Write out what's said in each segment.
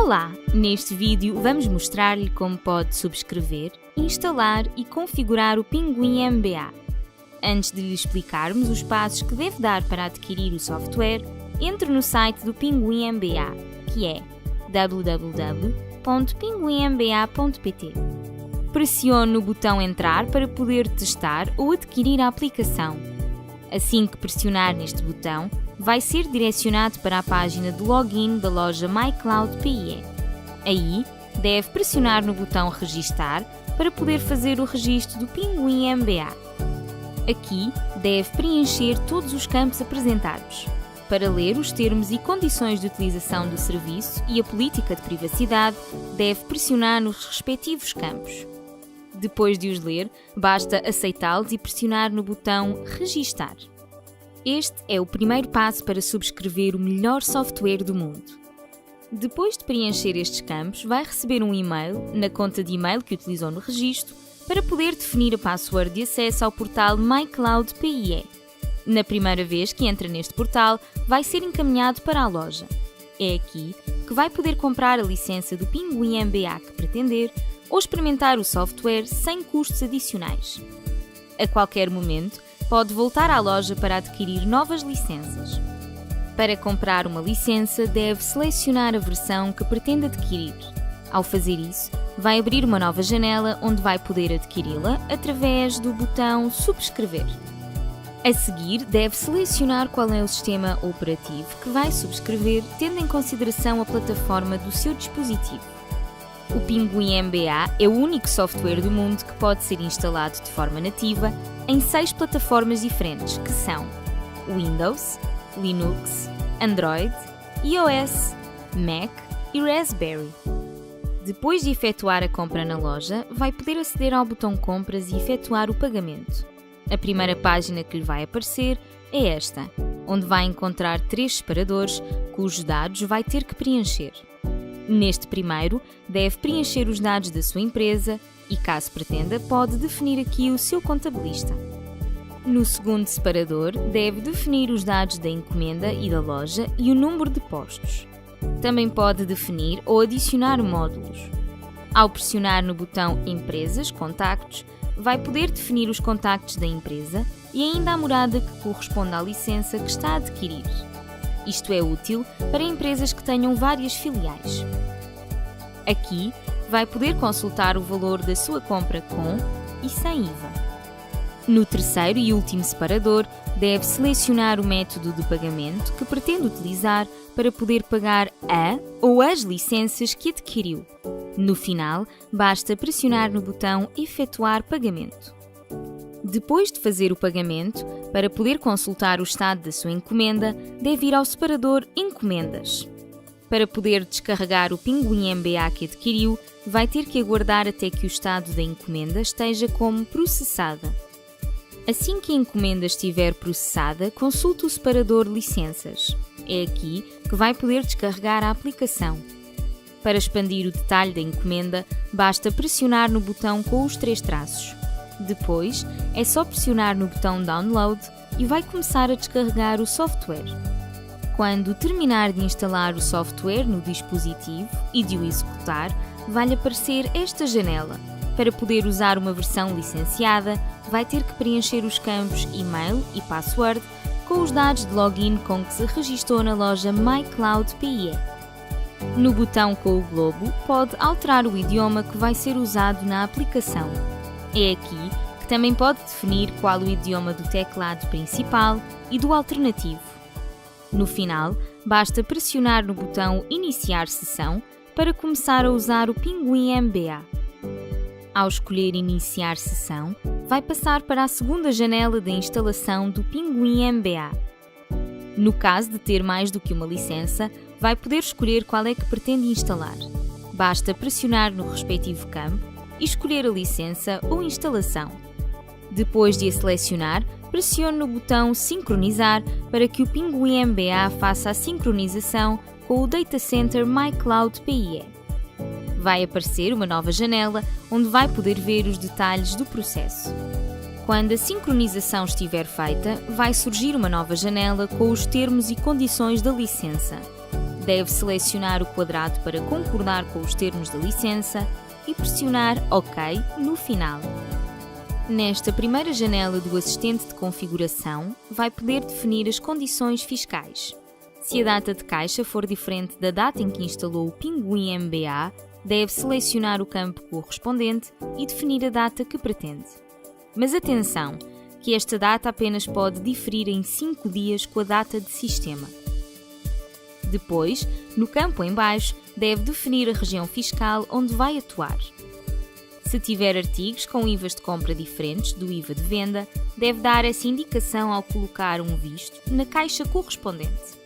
Olá! Neste vídeo vamos mostrar-lhe como pode subscrever, instalar e configurar o Pinguim MBA. Antes de lhe explicarmos os passos que deve dar para adquirir o software, entre no site do Pinguim MBA, que é www.pinguimba.pt. Pressione no botão Entrar para poder testar ou adquirir a aplicação. Assim que pressionar neste botão, vai ser direcionado para a página de login da loja MyCloud.pe. Aí, deve pressionar no botão Registar para poder fazer o registro do Pinguim MBA. Aqui, deve preencher todos os campos apresentados. Para ler os termos e condições de utilização do serviço e a política de privacidade, deve pressionar nos respectivos campos. Depois de os ler, basta aceitá-los e pressionar no botão Registar. Este é o primeiro passo para subscrever o melhor software do mundo. Depois de preencher estes campos, vai receber um e-mail, na conta de e-mail que utilizou no registro, para poder definir a password de acesso ao portal MyCloud.pe. Na primeira vez que entra neste portal, vai ser encaminhado para a loja. É aqui que vai poder comprar a licença do Pinguim MBA que pretender ou experimentar o software sem custos adicionais. A qualquer momento, pode voltar à loja para adquirir novas licenças. Para comprar uma licença, deve selecionar a versão que pretende adquirir. Ao fazer isso, vai abrir uma nova janela onde vai poder adquiri-la através do botão Subscrever. A seguir, deve selecionar qual é o sistema operativo que vai subscrever, tendo em consideração a plataforma do seu dispositivo. O Pinguim MBA é o único software do mundo que pode ser instalado de forma nativa em 6 plataformas diferentes, que são Windows, Linux, Android, iOS, Mac e Raspberry. Depois de efetuar a compra na loja, vai poder aceder ao botão Compras e efetuar o pagamento. A primeira página que lhe vai aparecer é esta, onde vai encontrar 3 separadores cujos dados vai ter que preencher. Neste primeiro, deve preencher os dados da sua empresa e, caso pretenda, pode definir aqui o seu contabilista. No segundo separador, deve definir os dados da encomenda e da loja e o número de postos. Também pode definir ou adicionar módulos. Ao pressionar no botão Empresas, Contactos, vai poder definir os contactos da empresa e ainda a morada que corresponde à licença que está a adquirir. Isto é útil para empresas que tenham várias filiais. Aqui, vai poder consultar o valor da sua compra com e sem IVA. No terceiro e último separador, deve selecionar o método de pagamento que pretende utilizar para poder pagar a ou as licenças que adquiriu. No final, basta pressionar no botão Efetuar pagamento. Depois de fazer o pagamento, para poder consultar o estado da sua encomenda, deve ir ao separador Encomendas. Para poder descarregar o Pinguim MBA que adquiriu, vai ter que aguardar até que o estado da encomenda esteja como processada. Assim que a encomenda estiver processada, consulte o separador Licenças. É aqui que vai poder descarregar a aplicação. Para expandir o detalhe da encomenda, basta pressionar no botão com os 3 traços. Depois, é só pressionar no botão Download e vai começar a descarregar o software. Quando terminar de instalar o software no dispositivo e de o executar, vai-lhe aparecer esta janela. Para poder usar uma versão licenciada, vai ter que preencher os campos e-mail e password com os dados de login com que se registou na loja MyCloud.pe. No botão com o globo, pode alterar o idioma que vai ser usado na aplicação. É aqui que também pode definir qual o idioma do teclado principal e do alternativo. No final, basta pressionar no botão Iniciar sessão para começar a usar o Pinguim MBA. Ao escolher Iniciar sessão, vai passar para a segunda janela da instalação do Pinguim MBA. No caso de ter mais do que uma licença, vai poder escolher qual é que pretende instalar. Basta pressionar no respectivo campo e escolher a licença ou instalação. Depois de a selecionar, pressione no botão Sincronizar para que o Pinguim MBA faça a sincronização com o Data Center MyCloud.pe. Vai aparecer uma nova janela onde vai poder ver os detalhes do processo. Quando a sincronização estiver feita, vai surgir uma nova janela com os termos e condições da licença. Deve selecionar o quadrado para concordar com os termos da licença e pressionar OK no final. Nesta primeira janela do assistente de configuração, vai poder definir as condições fiscais. Se a data de caixa for diferente da data em que instalou o Pinguim MBA, deve selecionar o campo correspondente e definir a data que pretende. Mas atenção, que esta data apenas pode diferir em 5 dias com a data de sistema. Depois, no campo em baixo, deve definir a região fiscal onde vai atuar. Se tiver artigos com IVAs de compra diferentes do IVA de venda, deve dar essa indicação ao colocar um visto na caixa correspondente.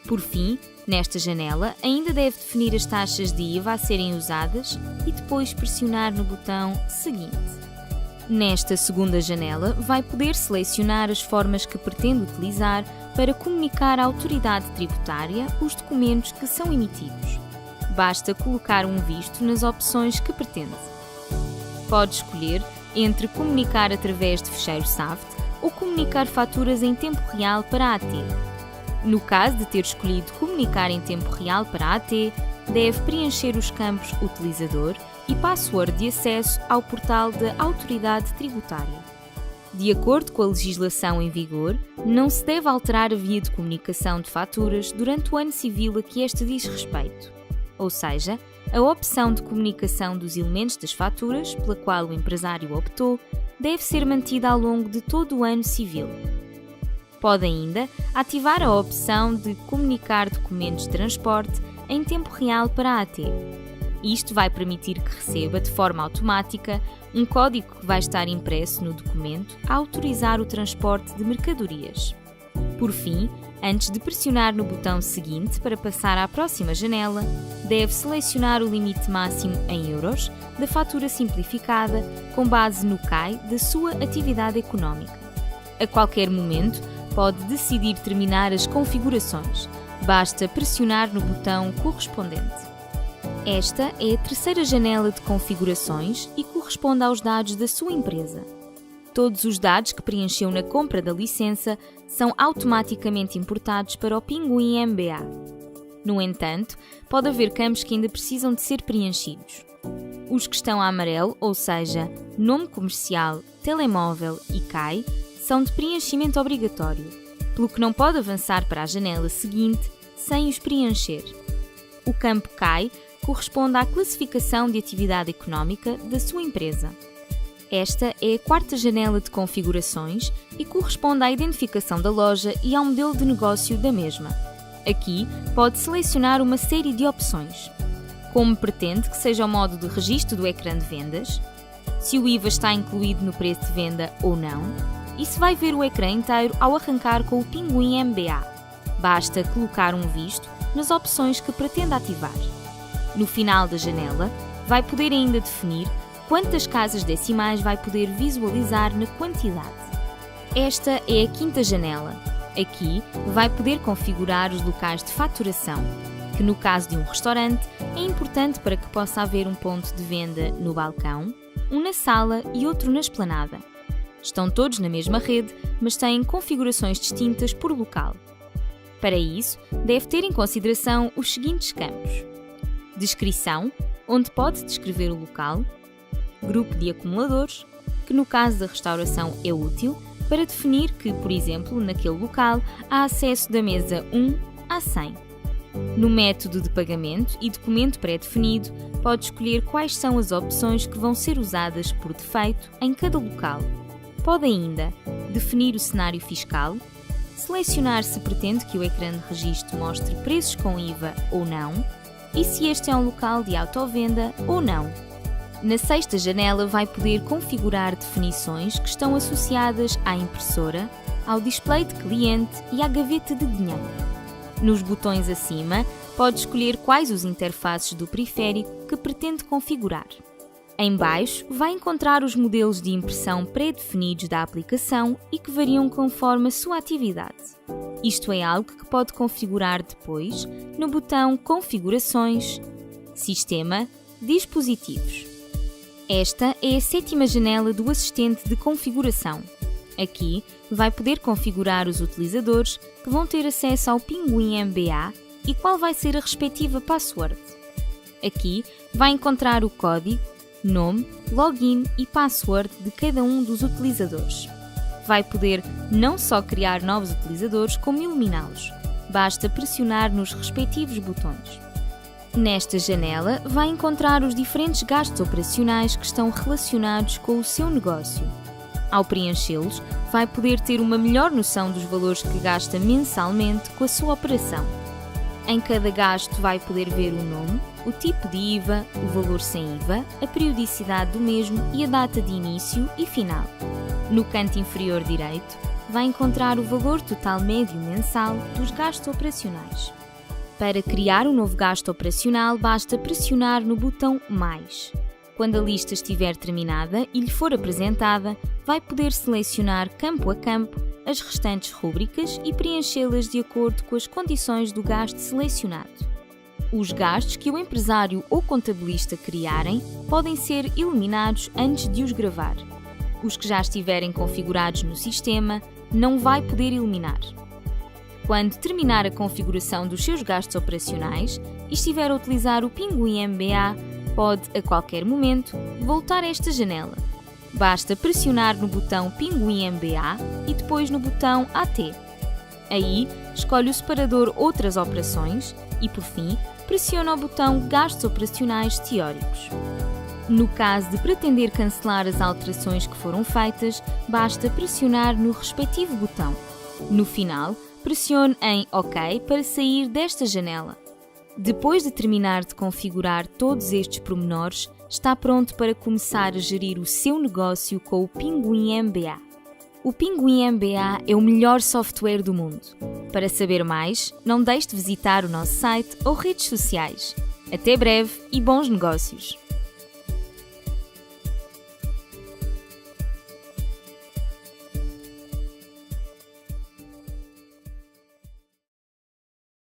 Por fim, nesta janela, ainda deve definir as taxas de IVA a serem usadas e depois pressionar no botão Seguinte. Nesta segunda janela, vai poder selecionar as formas que pretende utilizar para comunicar à autoridade tributária os documentos que são emitidos. Basta colocar um visto nas opções que pretende. Pode escolher entre comunicar através de fecheiro SAFT ou comunicar faturas em tempo real para a AT. No caso de ter escolhido comunicar em tempo real para a AT, deve preencher os campos utilizador e password de acesso ao portal da Autoridade Tributária. De acordo com a legislação em vigor, não se deve alterar a via de comunicação de faturas durante o ano civil a que este diz respeito. Ou seja, a opção de comunicação dos elementos das faturas, pela qual o empresário optou, deve ser mantida ao longo de todo o ano civil. Pode ainda ativar a opção de comunicar documentos de transporte em tempo real para a AT. Isto vai permitir que receba, de forma automática, um código que vai estar impresso no documento a autorizar o transporte de mercadorias. Por fim, antes de pressionar no botão Seguinte para passar à próxima janela, deve selecionar o limite máximo em euros da fatura simplificada com base no CAI da sua atividade económica. A qualquer momento, pode decidir terminar as configurações. Basta pressionar no botão correspondente. Esta é a terceira janela de configurações e corresponde aos dados da sua empresa. Todos os dados que preencheu na compra da licença são automaticamente importados para o Pinguim MBA. No entanto, pode haver campos que ainda precisam de ser preenchidos. Os que estão a amarelo, ou seja, nome comercial, telemóvel e CAI, são de preenchimento obrigatório, pelo que não pode avançar para a janela seguinte sem os preencher. O campo CAI corresponde à classificação de atividade económica da sua empresa. Esta é a quarta janela de configurações e corresponde à identificação da loja e ao modelo de negócio da mesma. Aqui pode selecionar uma série de opções, como pretende que seja o modo de registro do ecrã de vendas, se o IVA está incluído no preço de venda ou não, e se vai ver o ecrã inteiro ao arrancar com o Pinguim MBA. Basta colocar um visto nas opções que pretende ativar. No final da janela, vai poder ainda definir quantas casas decimais vai poder visualizar na quantidade. Esta é a quinta janela. Aqui vai poder configurar os locais de faturação, que no caso de um restaurante é importante para que possa haver um ponto de venda no balcão, um na sala e outro na esplanada. Estão todos na mesma rede, mas têm configurações distintas por local. Para isso, deve ter em consideração os seguintes campos: descrição, onde pode descrever o local; grupo de acumuladores, que no caso da restauração é útil para definir que, por exemplo, naquele local há acesso da mesa 1 a 100. No método de pagamento e documento pré-definido, pode escolher quais são as opções que vão ser usadas por defeito em cada local. Pode ainda definir o cenário fiscal, selecionar se pretende que o ecrã de registro mostre preços com IVA ou não e se este é um local de autovenda ou não. Na sexta janela vai poder configurar definições que estão associadas à impressora, ao display de cliente e à gaveta de dinheiro. Nos botões acima, pode escolher quais os interfaces do periférico que pretende configurar. Em baixo, vai encontrar os modelos de impressão pré-definidos da aplicação e que variam conforme a sua atividade. Isto é algo que pode configurar depois no botão Configurações, Sistema, Dispositivos. Esta é a sétima janela do assistente de configuração. Aqui vai poder configurar os utilizadores que vão ter acesso ao Pinguim MBA e qual vai ser a respectiva password. Aqui vai encontrar o código, nome, login e password de cada um dos utilizadores. Vai poder não só criar novos utilizadores, como eliminá-los. Basta pressionar nos respectivos botões. Nesta janela, vai encontrar os diferentes gastos operacionais que estão relacionados com o seu negócio. Ao preenchê-los, vai poder ter uma melhor noção dos valores que gasta mensalmente com a sua operação. Em cada gasto vai poder ver o nome, o tipo de IVA, o valor sem IVA, a periodicidade do mesmo e a data de início e final. No canto inferior direito, vai encontrar o valor total médio mensal dos gastos operacionais. Para criar um novo gasto operacional, basta pressionar no botão Mais. Quando a lista estiver terminada e lhe for apresentada, vai poder selecionar campo a campo as restantes rúbricas e preenchê-las de acordo com as condições do gasto selecionado. Os gastos que o empresário ou contabilista criarem podem ser eliminados antes de os gravar. Os que já estiverem configurados no sistema não vai poder eliminar. Quando terminar a configuração dos seus gastos operacionais e estiver a utilizar o Pinguim MBA, pode, a qualquer momento, voltar a esta janela. Basta pressionar no botão Pinguim MBA e depois no botão AT. Aí, escolhe o separador Outras operações e, por fim, pressiona o botão Gastos operacionais teóricos. No caso de pretender cancelar as alterações que foram feitas, basta pressionar no respectivo botão. No final, pressione em OK para sair desta janela. Depois de terminar de configurar todos estes pormenores, está pronto para começar a gerir o seu negócio com o Pinguim MBA. O Pinguim MBA é o melhor software do mundo. Para saber mais, não deixe de visitar o nosso site ou redes sociais. Até breve e bons negócios!